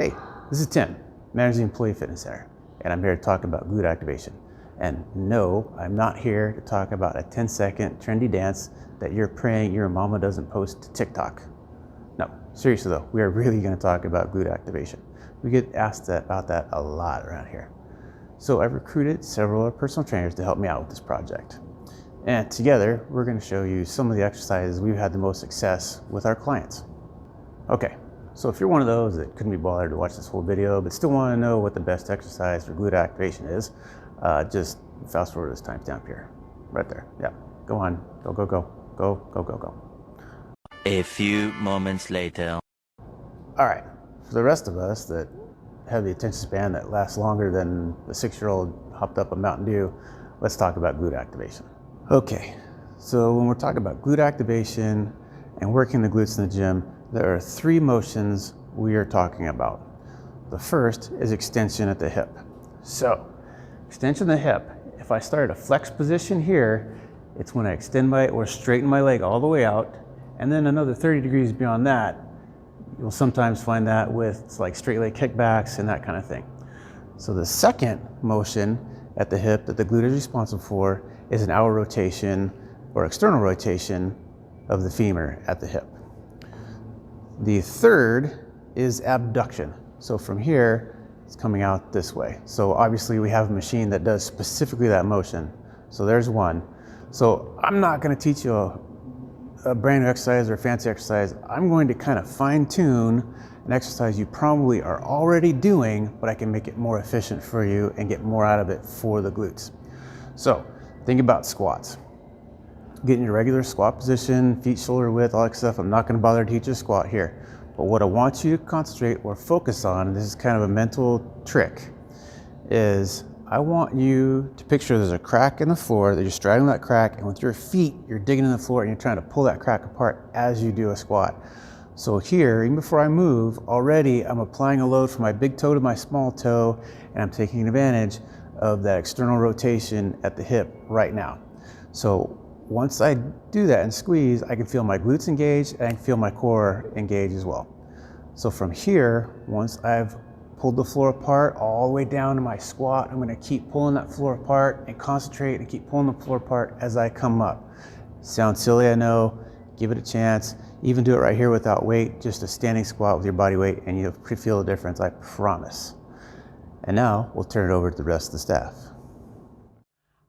Hey, this is Tim, Managing Employee Fitness Center, and I'm here to talk about glute activation. And no, I'm not here to talk about a 10-second trendy dance that you're praying your mama doesn't post to TikTok. No, seriously though, we are really going to talk about glute activation. We get asked about that a lot around here. So I've recruited several personal trainers to help me out with this project. And together, we're going to show you some of the exercises we've had the most success with our clients. Okay, so if you're one of those that couldn't be bothered to watch this whole video, but still want to know what the best exercise for glute activation is, just fast forward this timestamp here, right there. Yeah, go on, go. A few moments later. All right, for the rest of us that have the attention span that lasts longer than the 6-year-old hopped up a Mountain Dew, let's talk about glute activation. Okay, so when we're talking about glute activation and working the glutes in the gym, there are 3 motions we are talking about. The first is extension at the hip. So, extension of the hip, if I start a flex position here, it's when I extend my or straighten my leg all the way out, and then another 30 degrees beyond that. You'll sometimes find that with like straight leg kickbacks and that kind of thing. So the second motion at the hip that the glute is responsible for is an outward rotation or external rotation of the femur at the hip. The third is abduction. So from here, it's coming out this way. So obviously we have a machine that does specifically that motion. So there's one. So I'm not going to teach you a brand new exercise or a fancy exercise. I'm going to kind of fine tune an exercise you probably are already doing, but I can make it more efficient for you and get more out of it for the glutes. So think about squats. Get in your regular squat position, feet shoulder width, all that stuff. I'm not going to bother to teach you a squat here. But what I want you to concentrate or focus on, and this is kind of a mental trick, is I want you to picture there's a crack in the floor, that you're straddling that crack, and with your feet, you're digging in the floor and you're trying to pull that crack apart as you do a squat. So here, even before I move, already I'm applying a load from my big toe to my small toe, and I'm taking advantage of that external rotation at the hip right now. So once I do that and squeeze, I can feel my glutes engaged and I can feel my core engaged as well. So from here, once I've pulled the floor apart all the way down to my squat, I'm gonna keep pulling that floor apart and concentrate and keep pulling the floor apart as I come up. Sounds silly, I know. Give it a chance. Even do it right here without weight, just a standing squat with your body weight, and you'll feel the difference, I promise. And now we'll turn it over to the rest of the staff.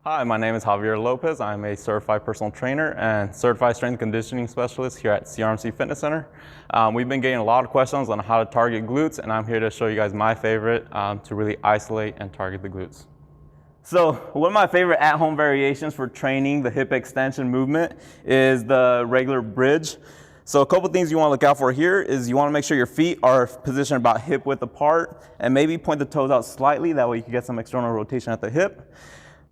Hi, my name is Javier Lopez. I'm a certified personal trainer and certified strength and conditioning specialist here at CRMC Fitness Center. We've been getting a lot of questions on how to target glutes, and I'm here to show you guys my favorite to really isolate and target the glutes. So one of my favorite at-home variations for training the hip extension movement is the regular bridge. So a couple things you want to look out for here is you want to make sure your feet are positioned about hip width apart and maybe point the toes out slightly. That way you can get some external rotation at the hip.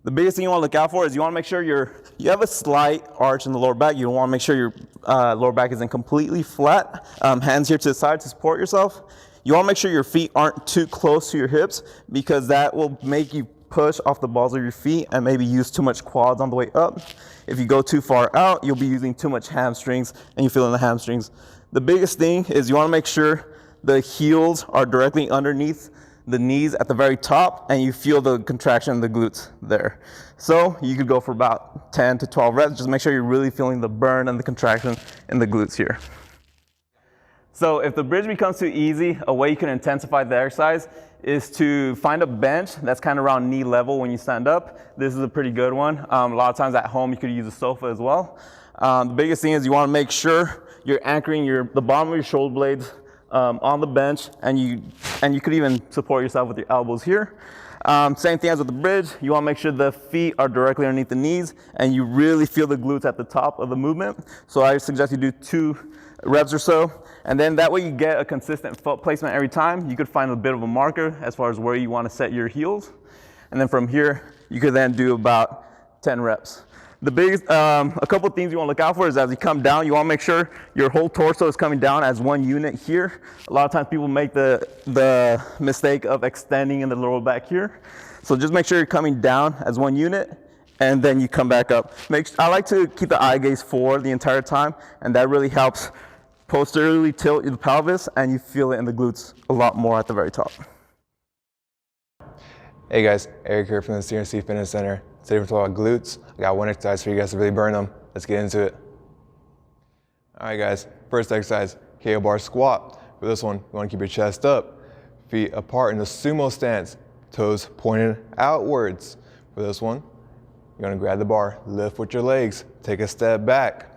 The biggest thing you want to look out for is you want to make sure you have a slight arch in the lower back. You want to make sure your lower back isn't completely flat. Hands here to the side to support yourself. You want to make sure your feet aren't too close to your hips because that will make you push off the balls of your feet and maybe use too much quads on the way up. If you go too far out, you'll be using too much hamstrings and you feel in the hamstrings. The biggest thing is you want to make sure the heels are directly underneath the knees at the very top and you feel the contraction of the glutes there. So you could go for about 10 to 12 reps. Just make sure you're really feeling the burn and the contraction in the glutes here. So if the bridge becomes too easy, a way you can intensify the exercise is to find a bench that's kind of around knee level when you stand up. This is a pretty good one. A lot of times at home you could use a sofa as well. The biggest thing is you want to make sure you're anchoring the bottom of your shoulder blades on the bench, and you could even support yourself with your elbows here. Same thing as with the bridge. You want to make sure the feet are directly underneath the knees and you really feel the glutes at the top of the movement. So I suggest you do 2 reps or so, and then that way you get a consistent foot placement every time. You could find a bit of a marker as far as where you want to set your heels, and then from here you could then do about 10 reps. The biggest, a couple of things you want to look out for is as you come down, you want to make sure your whole torso is coming down as one unit here. A lot of times people make the mistake of extending in the lower back here. So just make sure you're coming down as one unit and then you come back up. I like to keep the eye gaze forward the entire time, and that really helps posteriorly tilt the pelvis, and you feel it in the glutes a lot more at the very top. Hey guys, Eric here from the CRC Fitness Center. Today we're talking about glutes. I got one exercise for you guys to really burn them. Let's get into it. All right guys, first exercise, cable bar squat. For this one, you want to keep your chest up, feet apart in the sumo stance, toes pointed outwards. For this one, you're going to grab the bar, lift with your legs, take a step back.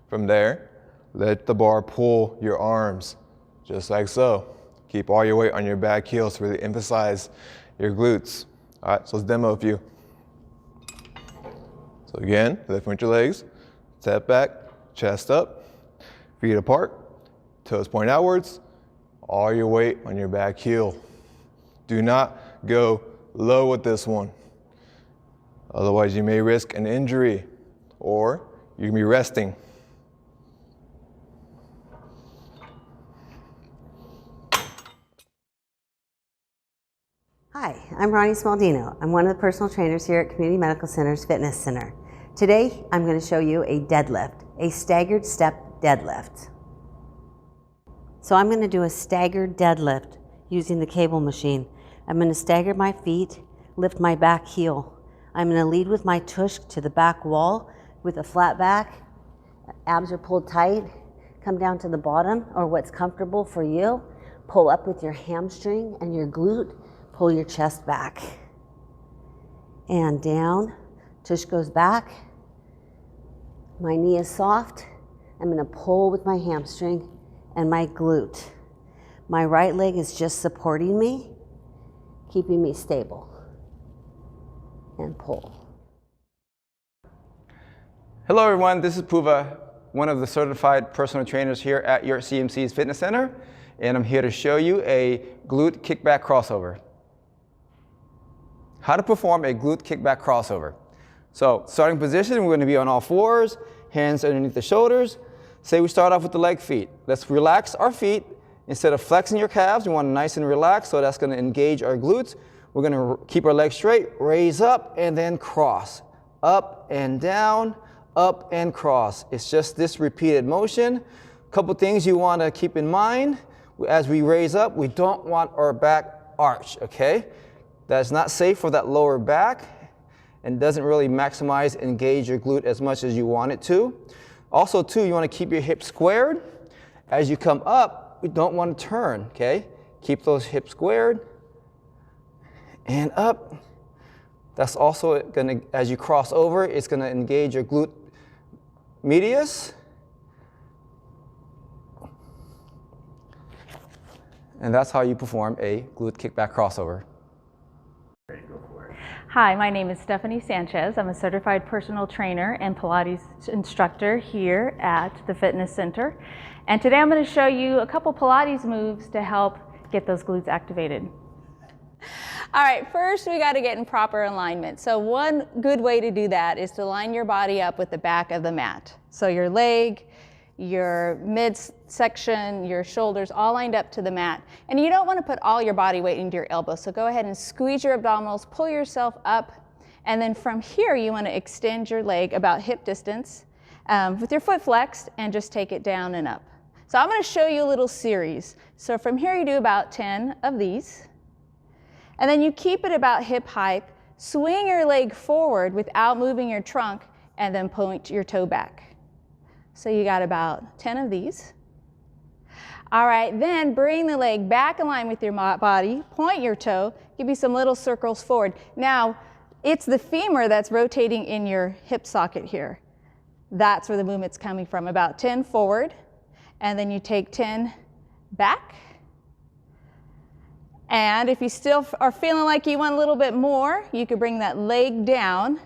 From there, let the bar pull your arms, just like so. Keep all your weight on your back heels to really emphasize your glutes. All right, so let's demo a few. So again, lift with your legs, step back, chest up, feet apart, toes point outwards, all your weight on your back heel. Do not go low with this one. Otherwise, you may risk an injury or you can be resting. Hi, I'm Ronnie Smaldino. I'm one of the personal trainers here at Community Medical Center's Fitness Center. Today, I'm going to show you a deadlift, a staggered step deadlift. So I'm going to do a staggered deadlift using the cable machine. I'm going to stagger my feet, lift my back heel. I'm going to lead with my tush to the back wall with a flat back. Abs are pulled tight. Come down to the bottom, or what's comfortable for you. Pull up with your hamstring and your glute. Pull your chest back. And down. Tush goes back. My knee is soft. I'm going to pull with my hamstring and my glute. My right leg is just supporting me, keeping me stable. And pull. Hello everyone, this is Puva, one of the certified personal trainers here at your CMC's Fitness Center, and I'm here to show you a glute kickback crossover. How to perform a glute kickback crossover. So, starting position, we're going to be on all fours, hands underneath the shoulders. Say we start off with the leg feet. Let's relax our feet. Instead of flexing your calves, we want to nice and relax, so that's going to engage our glutes. We're going to keep our legs straight, raise up, and then cross. Up and down, up and cross. It's just this repeated motion. A couple things you want to keep in mind. As we raise up, we don't want our back arch, okay? That's not safe for that lower back and doesn't really maximize, engage your glute as much as you want it to. Also, too, you want to keep your hips squared. As you come up, we don't want to turn, okay? Keep those hips squared and up. That's also going to, as you cross over, it's going to engage your glute medius. And that's how you perform a glute kickback crossover. Hi, my name is Stephanie Sanchez. I'm a certified personal trainer and Pilates instructor here at the Fitness Center. And today I'm going to show you a couple Pilates moves to help get those glutes activated. All right, first we got to get in proper alignment. So one good way to do that is to line your body up with the back of the mat. So your leg, your midsection, your shoulders all lined up to the mat. And you don't want to put all your body weight into your elbows. So go ahead and squeeze your abdominals, pull yourself up. And then from here, you want to extend your leg about hip distance with your foot flexed and just take it down and up. So I'm going to show you a little series. So from here, you do about 10 of these. And then you keep it about hip height. Swing your leg forward without moving your trunk and then point your toe back. So you got about 10 of these. All right, then bring the leg back in line with your body, point your toe, give you some little circles forward. Now, it's the femur that's rotating in your hip socket here. That's where the movement's coming from, about 10 forward, and then you take 10 back. And if you still are feeling like you want a little bit more, you could bring that leg down,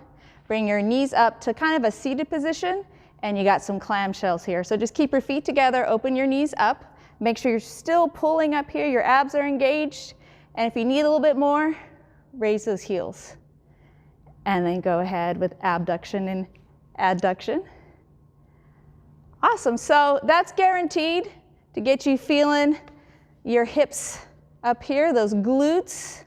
bring your knees up to kind of a seated position, and you got some clamshells here. So just keep your feet together, open your knees up, make sure you're still pulling up here, your abs are engaged, and if you need a little bit more, raise those heels. And then go ahead with abduction and adduction. Awesome, so that's guaranteed to get you feeling your hips up here, those glutes,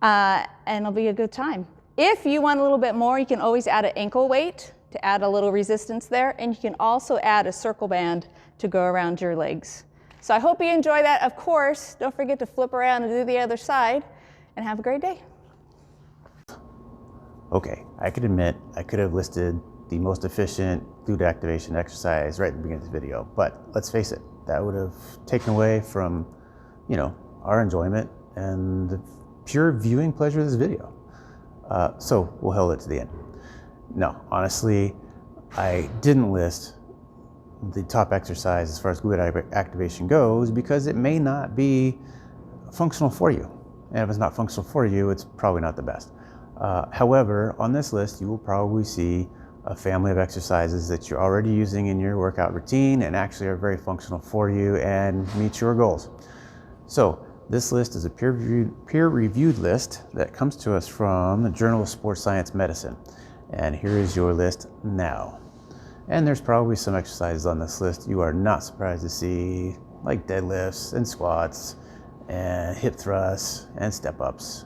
and it'll be a good time. If you want a little bit more, you can always add an ankle weight to add a little resistance there, and you can also add a circle band to go around your legs. So I hope you enjoy that. Of course, don't forget to flip around and do the other side, and have a great day. Okay, I could admit I could have listed the most efficient glute activation exercise right at the beginning of this video, but let's face it, that would have taken away from, our enjoyment and the pure viewing pleasure of this video. So we'll hold it to the end. No, honestly, I didn't list the top exercise as far as glute activation goes because it may not be functional for you. And if it's not functional for you, it's probably not the best. However, on this list, you will probably see a family of exercises that you're already using in your workout routine and actually are very functional for you and meet your goals. So this list is a peer-reviewed list that comes to us from the Journal of Sports Science Medicine. And here is your list now. And there's probably some exercises on this list you are not surprised to see, like deadlifts and squats and hip thrusts and step-ups.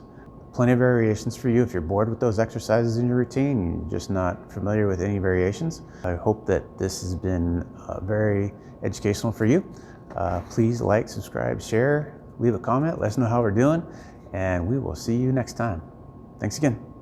Plenty of variations for you if you're bored with those exercises in your routine, you're just not familiar with any variations. I hope that this has been very educational for you. Please like, subscribe, share, leave a comment, let us know how we're doing, and we will see you next time. Thanks again.